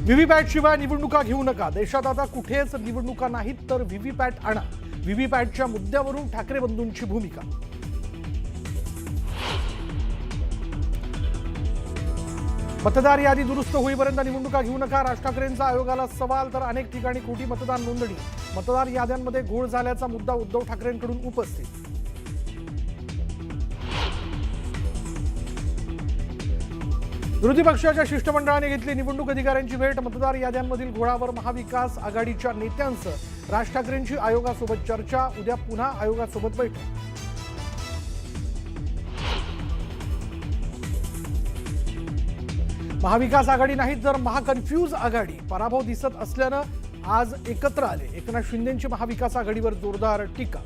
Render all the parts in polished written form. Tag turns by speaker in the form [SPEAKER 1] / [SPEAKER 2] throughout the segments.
[SPEAKER 1] VVPAT शिवाय निवडणुका घेऊ नका. देशात आता कुठेच निवडणुका नाहीत तर व्हीव्हीपॅट आणा. व्हीव्हीपॅटच्या मुद्द्यावरून ठाकरे बंधूंची भूमिका. मतदार यादी दुरुस्त होईपर्यंत निवडणुका घेऊ नका. राज ठाकरेंचा आयोगाला सवाल तर अनेक ठिकाणी खोटी मतदान नोंदणी. मतदार याद्यांमध्ये घोळ झाल्याचा मुद्दा उद्धव ठाकरेंकडून उपस्थित. विरोधी पक्षाच्या शिष्टमंडळाने घेतली निवडणूक अधिकाऱ्यांची भेट. मतदार याद्यांमधील घोळावर महाविकास आघाडीच्या नेत्यांसह राज ठाकरेंची आयोगासोबत चर्चा. उद्या पुन्हा आयोगासोबत बैठक. महाविकास आघाडी नाहीत तर महाकन्फ्यूज आघाडी. पराभव दिसत असल्यानं आज एकत्र आले. एकनाथ शिंदेंची महाविकास आघाडीवर जोरदार टीका.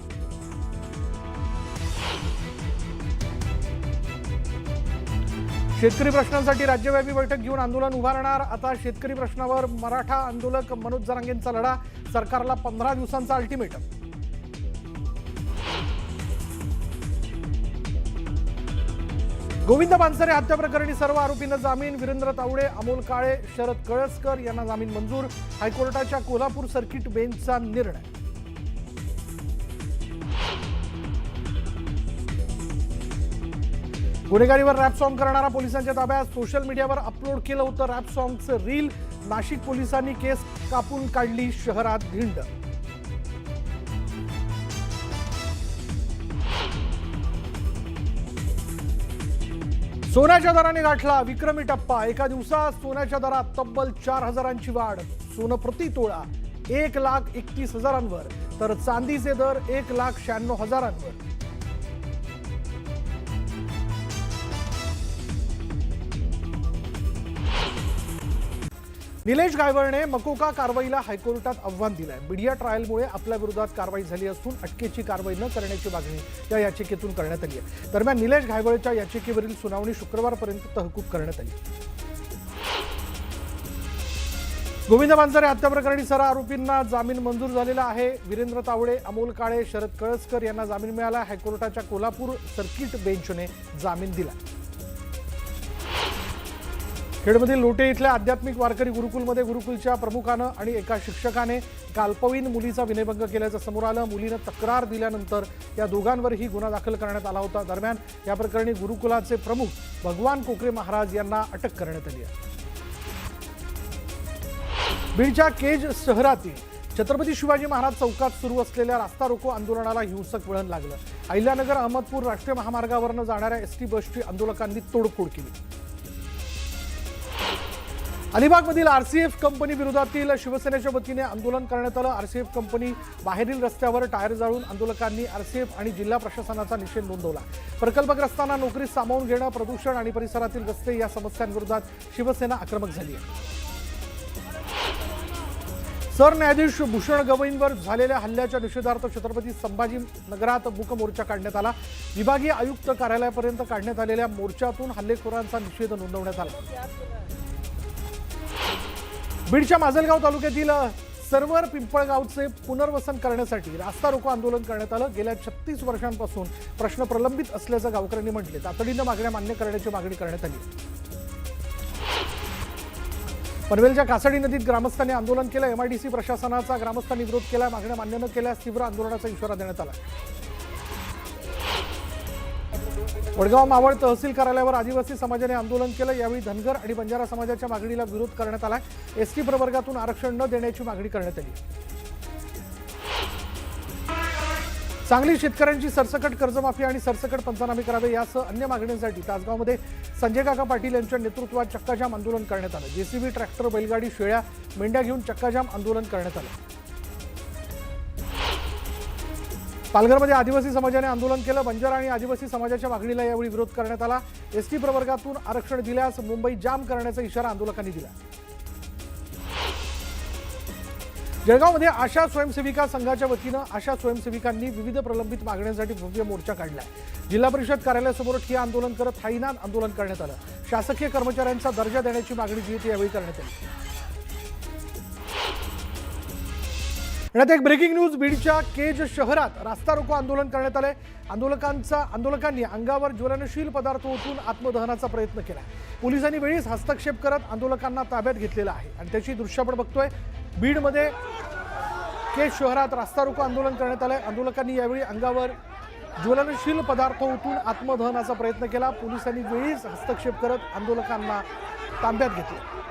[SPEAKER 1] शेतकरी प्रश्नांसाठी राज्यव्यापी बैठक घेऊन आंदोलन उभारणार. आता शेतकरी प्रश्नावर मराठा आंदोलक मनोज जरांगेंचा लढा. सरकारला 15 दिवसांचा अल्टिमेटम. गोविंद पानसरे हत्या प्रकरणी सर्व आरोपींना जामीन. वीरेंद्र तावडे, अमोल काळे, शरद कळसकर यांना जामीन मंजूर. हायकोर्टाच्या कोल्हापूर सर्किट बेंचचा निर्णय. गुन्हेगारीवर रॅप सॉंग करणारा पोलिसांच्या ताब्यात. सोशल मीडियावर अपलोड केलं होतं रॅप सॉंगचं रील. नाशिक पोलिसांनी केस कापून काढली. शहरात धिंड. सोन्याच्या दराने गाठला विक्रमी टप्पा. एका दिवसात सोन्याच्या दरात तब्बल 4,000ची वाढ. सोनं प्रति तोळा 1,31,000वर तर चांदीचे दर 1,96,000वर. निलेश गायवळने मकोका कारवाईला हायकोर्टात आव्हान दिलंय. मीडिया ट्रायलमुळे आपल्या विरोधात कारवाई झाली असून अटकेची कारवाई न करण्याची मागणी या याचिकेतून करण्यात आली आहे. दरम्यान निलेश गायवळच्या याचिकेवरील सुनावणी शुक्रवारपर्यंत तहकूब करण्यात आली. गोविंद पानसरे हत्या प्रकरणी सर्व आरोपींना जामीन मंजूर झालेला आहे. वीरेंद्र तावडे, अमोल काळे, शरद कळसकर यांना जामीन मिळाला. हायकोर्टाच्या कोल्हापूर सर्किट बेंचने जामीन दिला. खेडमधील लोटे इथल्या आध्यात्मिक वारकरी गुरुकुलमध्ये गुरुकुलच्या प्रमुखानं आणि एका शिक्षकाने अल्पवयीन मुलीचा विनयभंग केल्याचं समोर आलं. मुलीनं तक्रार दिल्यानंतर या दोघांवरही गुन्हा दाखल करण्यात आला होता. दरम्यान या प्रकरणी गुरुकुलाचे प्रमुख भगवान कोकरे महाराज यांना अटक करण्यात आली आहे. बीडच्या केज शहरातील छत्रपती शिवाजी महाराज चौकात सुरू असलेल्या रास्ता रोको आंदोलनाला हिंसक वळण लागलं. अहिल्यानगर अहमदपूर राष्ट्रीय महामार्गावरनं जाणाऱ्या एसटी बसची आंदोलकांनी तोडफोड केली. अलिबागमधील आरसीएफ कंपनी विरोधातील शिवसेनेच्या वतीने आंदोलन करण्यात आलं. आरसीएफ कंपनी बाहेरील रस्त्यावर टायर जाळून आंदोलकांनी आरसीएफ आणि जिल्हा प्रशासनाचा निषेध नोंदवला. प्रकल्पग्रस्तांना नोकरी सामावून घेणं, प्रदूषण आणि परिसरातील रस्ते या समस्यांविरोधात शिवसेना आक्रमक झाली आहे. सरन्यायाधीश भूषण गवईंवर झालेल्या हल्ल्याच्या निषेधार्थ छत्रपती संभाजीनगरात मूक मोर्चा काढण्यात आला. विभागीय आयुक्त कार्यालयापर्यंत काढण्यात आलेल्या मोर्चातून हल्लेखोरांचा निषेध नोंदवण्यात आला. बीडच्या माजलगाव तालुक्यातील सर्वर पिंपळगावचे पुनर्वसन करण्यासाठी रास्ता रोको आंदोलन करण्यात आलं. गेल्या 36 वर्षांपासून प्रश्न प्रलंबित असल्याचं गावकऱ्यांनी म्हटले. तातडीनं मागण्या मान्य करण्याची मागणी करण्यात आली. पनवेलच्या कासडी नदीत ग्रामस्थांनी आंदोलन केलं. एमआयडीसी प्रशासनाचा ग्रामस्थांनी विरोध केला. मागण्या मान्य न केल्यास तीव्र आंदोलनाचा इशारा देण्यात आला. वडगाव मावळ तहसील कार्यालयावर आदिवासी समाजाने आंदोलन केलं. यावेळी धनगर आणि बंजारा समाजाच्या मागणीला विरोध करण्यात आला. एसटी प्रवर्गातून आरक्षण न देण्याची मागणी करण्यात आली. सांगली शेतकऱ्यांची सरसकट कर्जमाफी आणि सरसकट पंचनामे करावे यासह अन्य मागण्यांसाठी तासगावमध्ये संजय काका पाटील यांच्या नेतृत्वात चक्काजाम आंदोलन करण्यात आलं. जेसीबी, ट्रॅक्टर, बैलगाडी, शेळ्या, मेंढ्या घेऊन चक्काजाम आंदोलन करण्यात आलं. पालघरमध्ये आदिवासी समाजाने आंदोलन केलं. बंजारा आणि आदिवासी समाजाच्या मागणीला यावेळी विरोध करण्यात आला. एसटी प्रवर्गातून आरक्षण दिल्यास मुंबई जाम करण्याचा इशारा आंदोलकांनी दिला. जळगावमध्ये आशा स्वयंसेविका संघाच्या वतीनं आशा स्वयंसेविकांनी विविध प्रलंबित मागण्यांसाठी भव्य मोर्चा काढलाय. जिल्हा परिषद कार्यालयासमोर ठिय्या आंदोलन करत थाईनाद आंदोलन करण्यात आलं. शासकीय कर्मचाऱ्यांचा दर्जा देण्याची मागणी जी ती यावेळी करण्यात आली. आणि एक ब्रेकिंग न्यूज, बीडच्या केज शहरात रास्ता रोको आंदोलन करण्यात आले। आंदोलकांनी अंगावर ज्वलनशील पदार्थ ओतून आत्मदहनाचा प्रयत्न केला। पोलिसांनी वेळीच हस्तक्षेप करत आंदोलकांना ताब्यात घेतलेला आहे आणि त्याची दृश्य आपण बघतोय। बीडमध्ये केज शहरात रास्ता रोको आंदोलन करण्यात आले। आंदोलकांनी यावेळी अंगावर ज्वलनशील पदार्थ ओतून आत्मदहनाचा प्रयत्न केला। पोलिसांनी वेळीच हस्तक्षेप करत आंदोलकांना ताब्यात घेतले।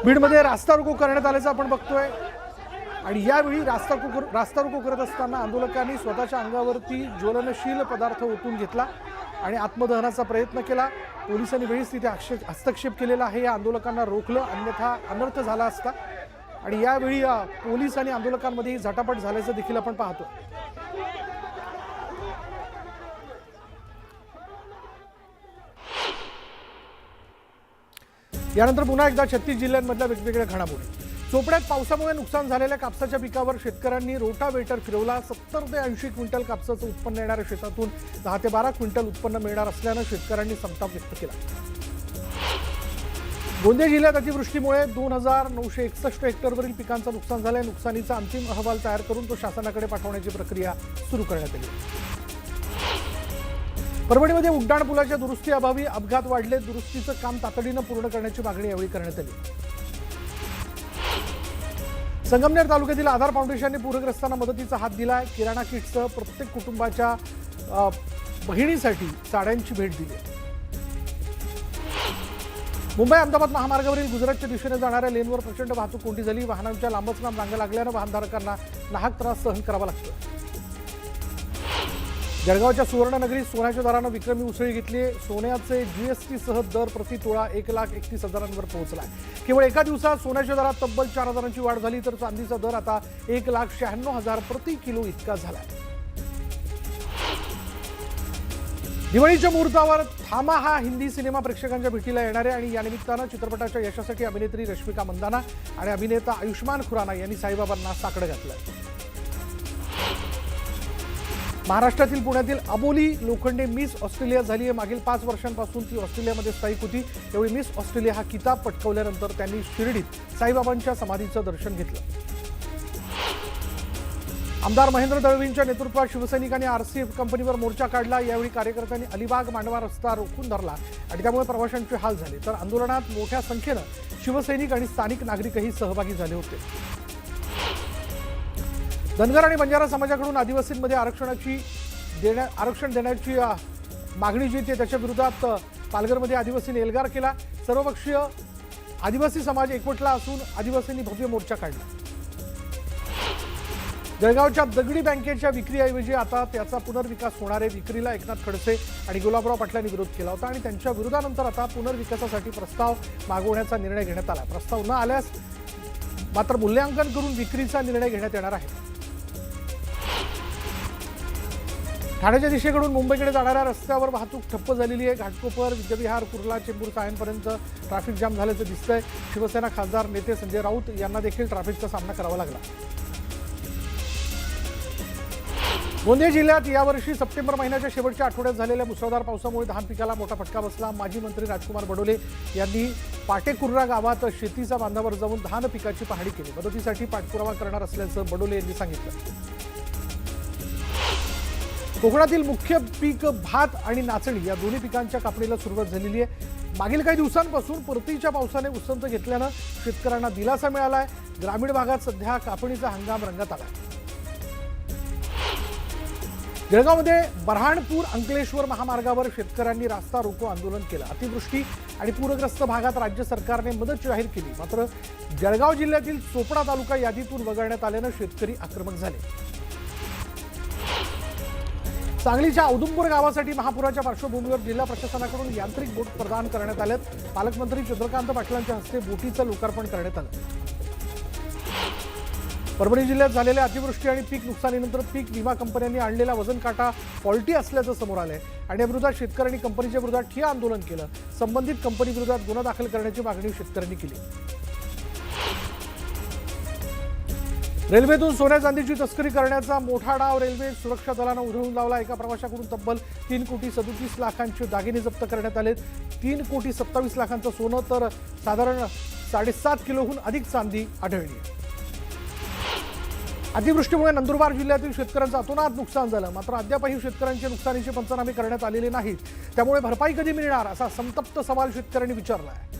[SPEAKER 1] बीडमध्ये रास्ता रोको करण्यात आल्याचं आपण बघतोय आणि यावेळी रास्ता रोको करत असताना आंदोलकांनी स्वतःच्या अंगावरती ज्वलनशील पदार्थ ओतून घेतला आणि आत्मदहनाचा प्रयत्न केला। पोलिसांनी वेळीच तिथे हस्तक्षेप केलेला आहे। या आंदोलकांना रोखलं, अन्यथा अनर्थ झाला असता। आणि यावेळी पोलीस आणि आंदोलकांमध्ये झटापट झाल्याचं देखील आपण पाहतो। यानंतर पुन्हा एकदा 36 जिल्ह्यांमधल्या वेगवेगळ्या घडामोडी। चोपड्यात पावसामुळे नुकसान झालेल्या कापसाच्या पिकावर शेतकऱ्यांनी रोटावेटर फिरवला। 70 ते 80 क्विंटल कापसाचं उत्पन्न येणाऱ्या शेतातून 10 ते 12 क्विंटल उत्पन्न मिळणार असल्यानं शेतकऱ्यांनी संताप व्यक्त केला। गोंदिया जिल्ह्यात अतिवृष्टीमुळे 2961 हेक्टरवरील पिकांचं नुकसान झालंय। नुकसानीचा अंतिम अहवाल तयार करून तो शासनाकडे पाठवण्याची प्रक्रिया सुरू करण्यात आली। परभणीमध्ये उड्डाण पुलाच्या दुरुस्तीअभावी अपघात वाढले। दुरुस्तीचं काम तातडीनं पूर्ण करण्याची मागणी यावेळी करण्यात आली। संगमनेर तालुक्यातील आधार फाउंडेशनने पूरग्रस्तांना मदतीचा हात दिलाय। किराणा किटसह प्रत्येक कुटुंबाच्या बहिणीसाठी साड्यांची भेट दिली। मुंबई अहमदाबाद महामार्गावरील गुजरातच्या दिशेने जाणाऱ्या लेनवर प्रचंड वाहतूक कोंडी झाली। वाहनांच्या लांबच लांब रांगा लागल्यानं वाहनधारकांना नाहक त्रास सहन करावा लागतो। जळगावच्या सुवर्णनगरीत सोन्याच्या दरानं विक्रमी उसळी घेतली। सोन्याचे जीएसटी सह दर प्रति तोळा 1,31,000वर पोहोचलाय। केवळ एका दिवसात सोन्याच्या दरात तब्बल 4,000ची वाढ झाली, तर चांदीचा दर आता 1,96,000 प्रति किलो इतका झालाय। दिवाळीच्या मुहूर्तावर थामा हा हिंदी सिनेमा प्रेक्षकांच्या भेटीला येणार आहे आणि या निमित्तानं चित्रपटाच्या यशासाठी अभिनेत्री रश्मिका मंदाना आणि अभिनेता आयुष्मान खुराना यांनी साईबाबांना साकडं घातलंय। महाराष्ट्रातील पुण्यातील अबोली लोखंडे मिस ऑस्ट्रेलिया झाली आहे। मागील 5 वर्षांपासून ती ऑस्ट्रेलियामध्ये स्थायिक होती। त्यावेळी मिस ऑस्ट्रेलिया हा किताब पटकावल्यानंतर त्यांनी शिर्डीत साईबाबांच्या समाधीचं दर्शन घेतलं। आमदार महेंद्र दळवींच्या नेतृत्वात शिवसैनिकांनी आरसीएफ कंपनीवर मोर्चा काढला। यावेळी कार्यकर्त्यांनी अलिबाग मांडवा रस्ता रोखून धरला आणि त्यामुळे प्रवाशांचे हाल झाले। तर आंदोलनात मोठ्या संख्येनं शिवसैनिक आणि स्थानिक नागरिकही सहभागी झाले होते। धनगर आणि बंजारा समाजाकडून आदिवासींमध्ये आरक्षण देण्याची मागणी जी त्याच्या विरोधात पालघरमध्ये आदिवासींनी एल्गार केला। सर्वपक्षीय आदिवासी समाज एकवटला असून आदिवासींनी भव्य मोर्चा काढला। जळगावच्या दगडी बँकेच्या विक्रीऐवजी आता त्याचा पुनर्विकास होणार आहे। विक्रीला एकनाथ खडसे आणि गुलाबराव पाटलांनी विरोध केला होता आणि त्यांच्या विरोधानंतर आता पुनर्विकासासाठी प्रस्ताव मागवण्याचा निर्णय घेण्यात आला। प्रस्ताव न आल्यास मात्र मूल्यांकन करून विक्रीचा निर्णय घेण्यात येणार आहे। ठाण्याच्या दिशेकडून मुंबईकडे जाणाऱ्या रस्त्यावर वाहतूक ठप्प झालेली आहे। घाटकोपर, विद्याविहार, कुर्ला, चेंबूर सायंपर्यंत ट्रॅफिक जाम झाल्याचं दिसतंय। शिवसेना खासदार नेते संजय राऊत यांना देखील ट्रॅफिकचा सामना करावा लागला। गोंदिया जिल्ह्यात यावर्षी सप्टेंबर महिन्याच्या शेवटच्या आठवड्यात झालेल्या मुसळधार पावसामुळे धान पिकाला मोठा फटका बसला। माजी मंत्री राजकुमार बडोले यांनी पाटेकुर्रा गावात शेतीच्या बांधावर जाऊन धान पिकाची पाहणी केली। मदतीसाठी पाठपुरावा करणार असल्याचं बडोले यांनी सांगितलं। कोकणातील मुख्य पीक भात आणि नाचणी या दोन्ही पिकांच्या कापणीला सुरुवात झालेली आहे। मागील काही दिवसांपासून परतीच्या पावसाने उसंत घेतल्यानं शेतकऱ्यांना दिलासा मिळालाय। ग्रामीण भागात सध्या कापणीचा हंगाम रंगात आलाय। जळगावमध्ये बऱ्हाणपूर अंकलेश्वर महामार्गावर शेतकऱ्यांनी रास्ता रोको आंदोलन केलं। अतिवृष्टी आणि पूरग्रस्त भागात राज्य सरकारने मदत जाहीर केली, मात्र जळगाव जिल्ह्यातील चोपडा तालुका यादीतून वगळण्यात आल्यानं शेतकरी आक्रमक झाले। सांगलीच्या औदुंबूर गावासाठी महापुराच्या पार्श्वभूमीवर जिल्हा प्रशासनाकडून यांत्रिक बोट प्रदान करण्यात आल्यात। पालकमंत्री चंद्रकांत पाटलांच्या हस्ते बोटीचं लोकार्पण करण्यात आलं। परभणी जिल्ह्यात झालेल्या अतिवृष्टी आणि पीक नुकसानीनंतर पीक विमा कंपन्यांनी आणलेला वजन काटा फॉल्टी असल्याचं समोर आलंय आणि याविरोधात शेतकऱ्यांनी कंपनीच्या विरोधात ठिय्या आंदोलन केलं। संबंधित कंपनी विरोधात गुन्हा दाखल करण्याची मागणी शेतकऱ्यांनी केली। रेल्वेतून सोन्या चांदीची तस्करी करण्याचा मोठा डाव रेल्वे सुरक्षा दलानं उधळून लावला। एका प्रवाशाकडून तब्बल 3,37,00,000चे दागिने जप्त करण्यात आले। 3,27,00,000चं सोनं तर साधारण 7.5 किलोहून अधिक चांदी आढळली। अतिवृष्टीमुळे नंदुरबार जिल्ह्यातील शेतकऱ्यांचं अतोनात नुकसान झालं, मात्र अद्यापही शेतकऱ्यांचे नुकसानीचे पंचनामे करण्यात आलेले नाहीत। त्यामुळे भरपाई कधी मिळणार असा संतप्त सवाल शेतकऱ्यांनी विचारला आहे।